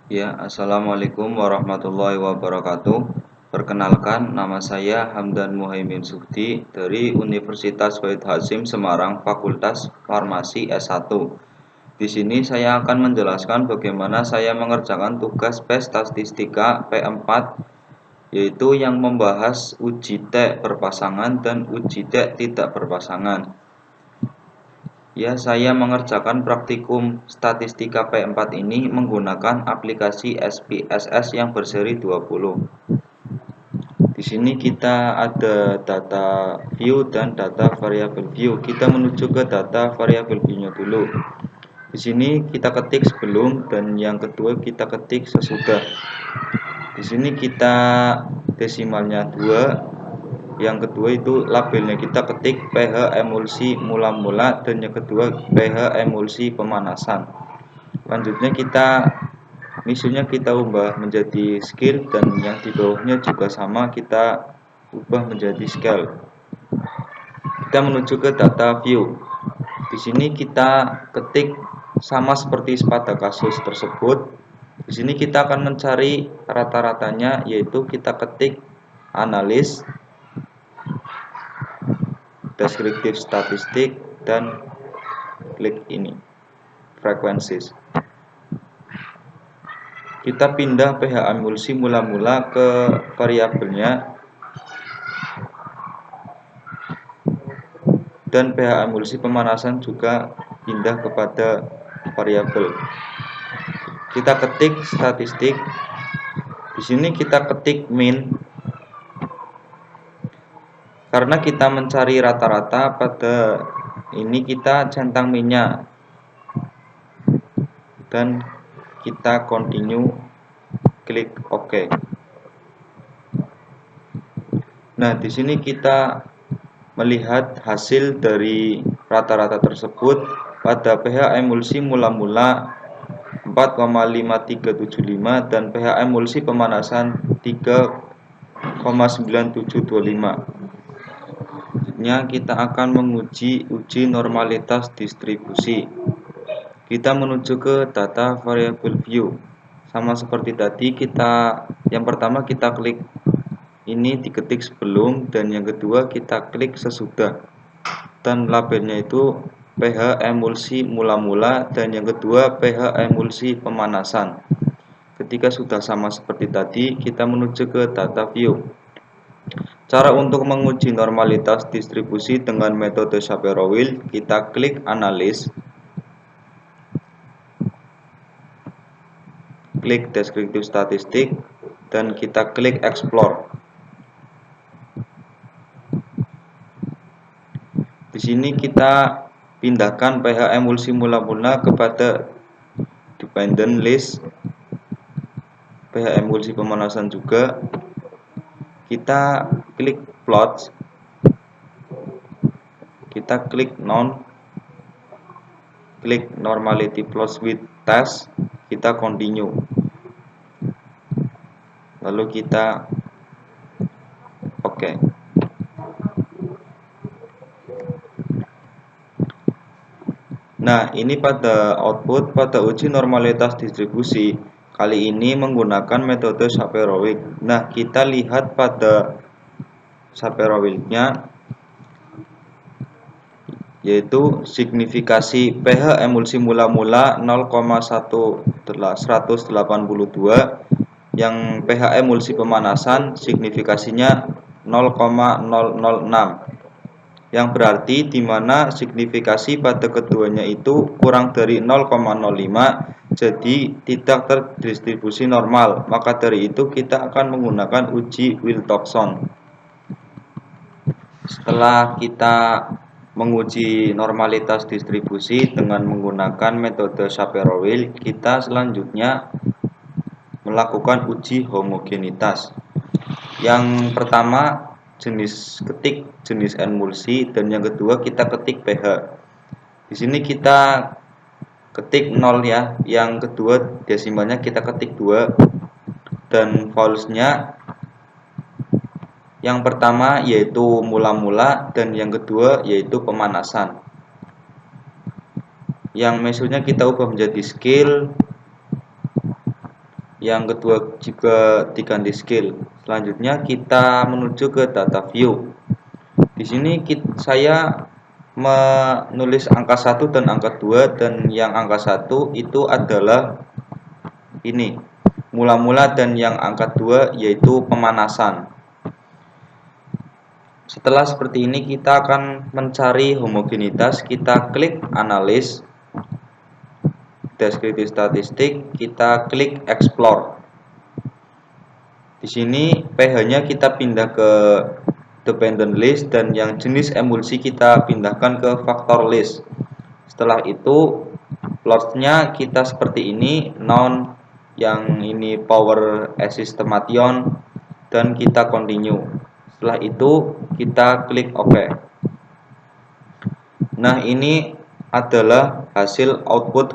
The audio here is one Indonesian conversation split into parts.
Ya, Assalamualaikum warahmatullahi wabarakatuh. Perkenalkan, nama saya Hamdan Muhaimin Sukti dari Universitas Wahid Hasyim Semarang, Fakultas Farmasi S1. Di sini saya akan menjelaskan bagaimana saya mengerjakan tugas PES Statistika P4, yaitu yang membahas uji T berpasangan dan uji T tidak berpasangan. Ya, saya mengerjakan praktikum statistika P4 ini menggunakan aplikasi SPSS yang berseri 20. Di sini kita ada data view dan data variable view. Kita menuju ke data variable view-nya dulu. Di sini kita ketik sebelum dan yang kedua kita ketik sesudah. Di sini kita desimalnya 2. Yang kedua itu labelnya kita ketik pH emulsi mula-mula dan yang kedua pH emulsi pemanasan. Selanjutnya misalnya kita ubah menjadi scale dan yang di bawahnya juga sama kita ubah menjadi scale. Kita menuju ke data view. Di sini kita ketik sama seperti pada kasus tersebut. Di sini kita akan mencari rata-ratanya, yaitu kita ketik analis, deskriptif statistik, dan klik ini frequencies. Kita pindah pH emulsi mula-mula ke variabelnya dan pH emulsi pemanasan juga pindah kepada variabel. Kita ketik statistik. Di sini kita ketik min. Karena kita mencari rata-rata, pada ini kita centang minnya dan kita continue, klik OK. Nah, di sini kita melihat hasil dari rata-rata tersebut pada pH emulsi mula-mula 4,5375 dan pH emulsi pemanasan 3,9725. Selanjutnya kita akan menguji uji normalitas distribusi. Kita menuju ke data variable view. Sama seperti tadi, yang pertama kita klik ini diketik sebelum dan yang kedua kita klik sesudah. Dan labelnya itu pH emulsi mula-mula dan yang kedua pH emulsi pemanasan. Ketika sudah sama seperti tadi, kita menuju ke data view. Cara untuk menguji normalitas distribusi dengan metode Shapiro-Wilk, kita klik analis, klik deskriptif statistik, dan kita klik explore. Di sini kita pindahkan pH emulsi mula-mula kepada dependent list, pH emulsi pemanasan juga. Kita klik plots, kita klik none, klik normality plots with test, kita continue, lalu kita OK. Nah, ini pada output pada uji normalitas distribusi. Kali ini menggunakan metode Shapiro-Wilk. Nah, kita lihat pada Shapiro-Wilk-nya, yaitu signifikasi pH emulsi mula-mula 0,182, yang pH emulsi pemanasan signifikasinya 0,006, yang berarti dimana signifikasi pada keduanya itu kurang dari 0,05, jadi tidak terdistribusi normal. Maka dari itu kita akan menggunakan uji Wilcoxon. Setelah kita menguji normalitas distribusi dengan menggunakan metode Shapiro-Wilk, kita selanjutnya melakukan uji homogenitas. Yang pertama ketik jenis emulsi dan yang kedua kita ketik pH. Di sini kita ketik 0 ya, yang kedua desimalnya kita ketik 2 dan false-nya yang pertama yaitu mula-mula dan yang kedua yaitu pemanasan. Yang mesonya kita ubah menjadi scale yang kedua juga diganti skill. Selanjutnya kita menuju ke data view. Di sini saya menulis angka 1 dan angka 2, dan yang angka 1 itu adalah ini mula-mula, dan yang angka 2 yaitu pemanasan. Setelah seperti ini kita akan mencari homogenitas, kita klik analis, deskriptif statistik, kita klik explore. Di sini pH-nya kita pindah ke dependent list, dan yang jenis emulsi kita pindahkan ke factor list. Setelah itu plotsnya kita seperti ini, non, yang ini power estimation, dan kita continue. Setelah itu kita klik OK. Nah, ini adalah hasil output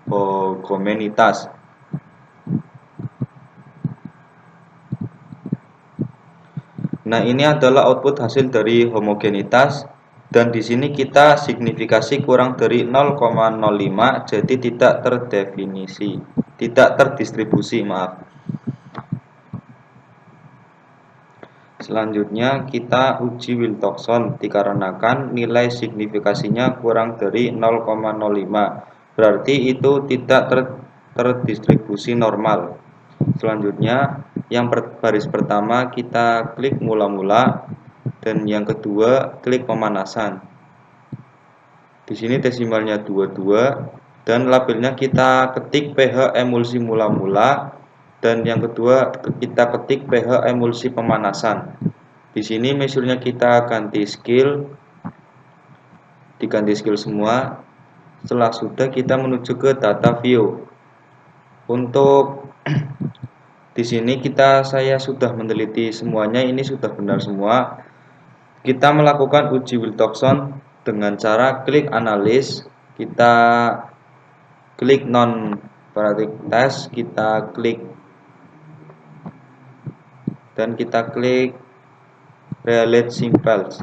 homogenitas. Nah, ini adalah output hasil dari homogenitas, dan di sini kita signifikasi kurang dari 0,05, jadi tidak terdefinisi, tidak terdistribusi, maaf. Selanjutnya kita uji Wilcoxon, dikarenakan nilai signifikasinya kurang dari 0,05, berarti itu tidak terdistribusi normal. Selanjutnya yang baris pertama kita klik mula-mula, dan yang kedua klik pemanasan. Di sini desimalnya 22, dan labelnya kita ketik pH emulsi mula-mula, dan yang kedua kita ketik pH emulsi pemanasan. Di sini mesurnya kita ganti skill, diganti skill semua. Setelah sudah kita menuju ke data view. Untuk di sini saya sudah meneliti semuanya, ini sudah benar semua. Kita melakukan uji Wilcoxon dengan cara klik analis, kita klik non parametric test, kita klik dan kita klik relate simples.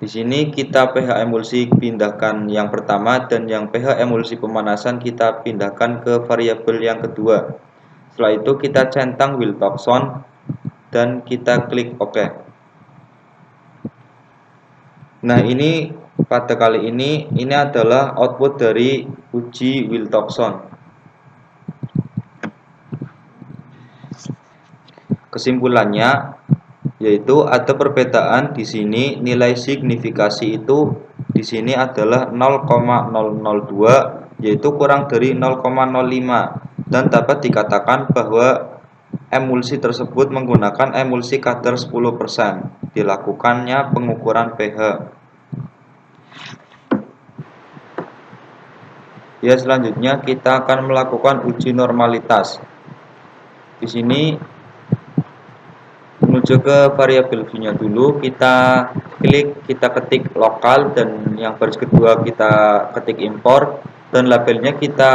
Di sini kita pH emulsi pindahkan yang pertama, dan yang pH emulsi pemanasan kita pindahkan ke variabel yang kedua. Setelah itu kita centang Wilcoxon dan kita klik OK. Nah, ini pada kali ini adalah output dari uji Wilcoxon. Kesimpulannya yaitu ada perbedaan di sini, nilai signifikasi itu di sini adalah 0,002, yaitu kurang dari 0,05, dan dapat dikatakan bahwa emulsi tersebut menggunakan emulsi kadar 10%. Dilakukannya pengukuran pH. Ya, selanjutnya kita akan melakukan uji normalitas. Di sini menuju ke variabel view-nya dulu, kita klik, kita ketik lokal, dan yang baris kedua kita ketik import, dan labelnya kita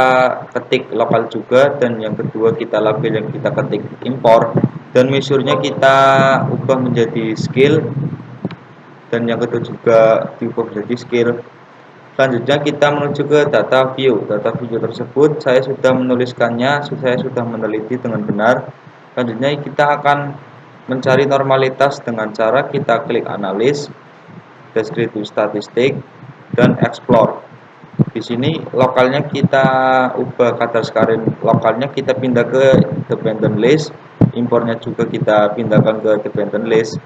ketik lokal juga, dan yang kedua kita label yang kita ketik import, dan measure-nya kita ubah menjadi skill, dan yang kedua juga diubah menjadi skill. Selanjutnya kita menuju ke data view. Data view tersebut saya sudah menuliskannya, saya sudah meneliti dengan benar. Selanjutnya kita akan mencari normalitas dengan cara kita klik analis, deskriptif statistik, dan explore. Di sini lokalnya kita ubah kadar scarin, lokalnya kita pindah ke dependent list, importnya juga kita pindahkan ke dependent list.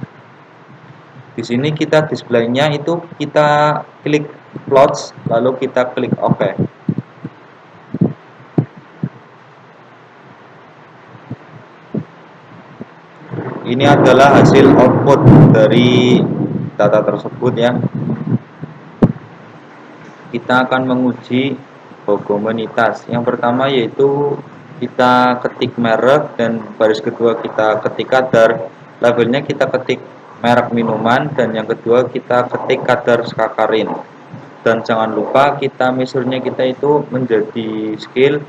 Di sini kita displaynya itu kita klik plots, lalu kita klik OK. Ini adalah hasil output dari data tersebut ya. Kita akan menguji homogenitas. Yang pertama yaitu kita ketik merek, dan baris kedua kita ketik kadar, labelnya kita ketik merek minuman, dan yang kedua kita ketik kadar sakarin. Dan jangan lupa kita measure-nya kita itu menjadi skill,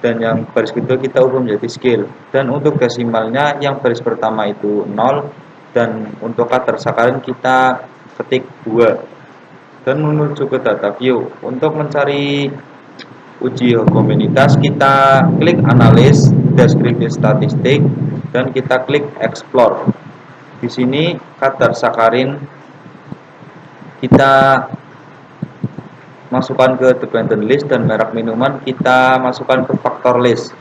dan yang baris kedua kita ubah menjadi skill. Dan untuk desimalnya yang baris pertama itu 0, dan untuk kadar sakarin kita ketik 2. Dan menuju ke data view. Untuk mencari uji homogenitas, kita klik analis deskripsi statistik dan kita klik explore. Di sini kadar sakarin kita masukkan ke dependent list dan merek minuman kita masukkan ke factor list.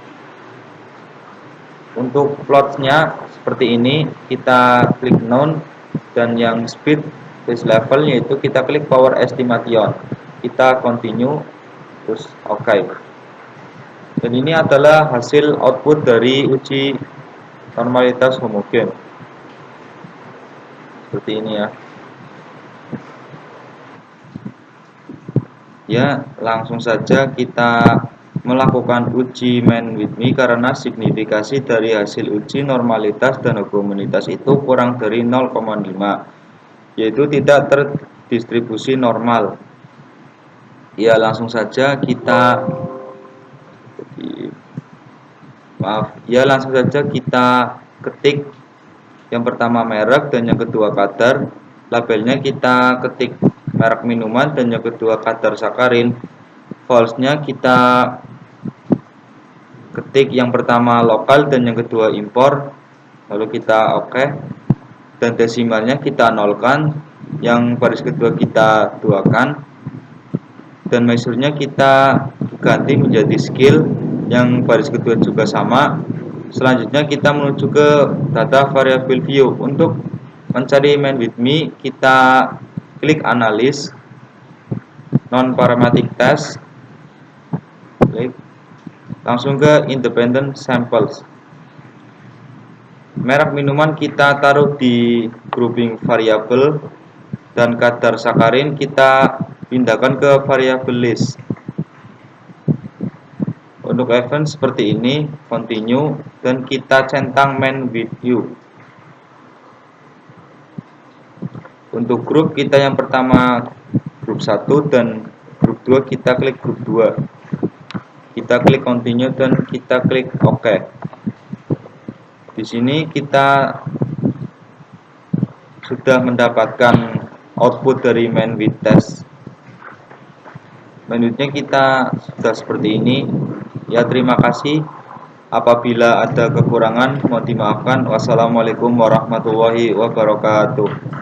Untuk plotnya seperti ini, kita klik none dan yang speed base level yaitu kita klik power estimation, kita continue terus oke. Dan ini adalah hasil output dari uji normalitas homogen seperti ini ya. Ya, langsung saja kita melakukan uji main with me karena signifikasi dari hasil uji normalitas dan homogenitas itu kurang dari 0,5, yaitu tidak terdistribusi normal. Ya, langsung saja kita ketik yang pertama merek dan yang kedua kadar. Labelnya kita ketik merek minuman dan yang kedua kadar sakarin. False-nya kita ketik yang pertama lokal dan yang kedua impor, lalu kita oke. Dan desimalnya kita nolkan, yang baris kedua kita duakan, dan measure-nya kita ganti menjadi skill, yang baris kedua juga sama. Selanjutnya kita menuju ke data variable view. Untuk mencari main with me, kita klik analis non parametric test, klik langsung ke independent samples. Merek minuman kita taruh di grouping variable dan kadar sakarin kita pindahkan ke variable list. Untuk event seperti ini, continue dan kita centang main with you. Untuk grup kita yang pertama grup 1 dan grup 2 kita klik grup 2. Kita klik continue dan kita klik OK. Di sini kita sudah mendapatkan output dari main with test. Menurutnya kita sudah seperti ini. Ya, terima kasih. Apabila ada kekurangan mohon dimaafkan. Wassalamualaikum warahmatullahi wabarakatuh.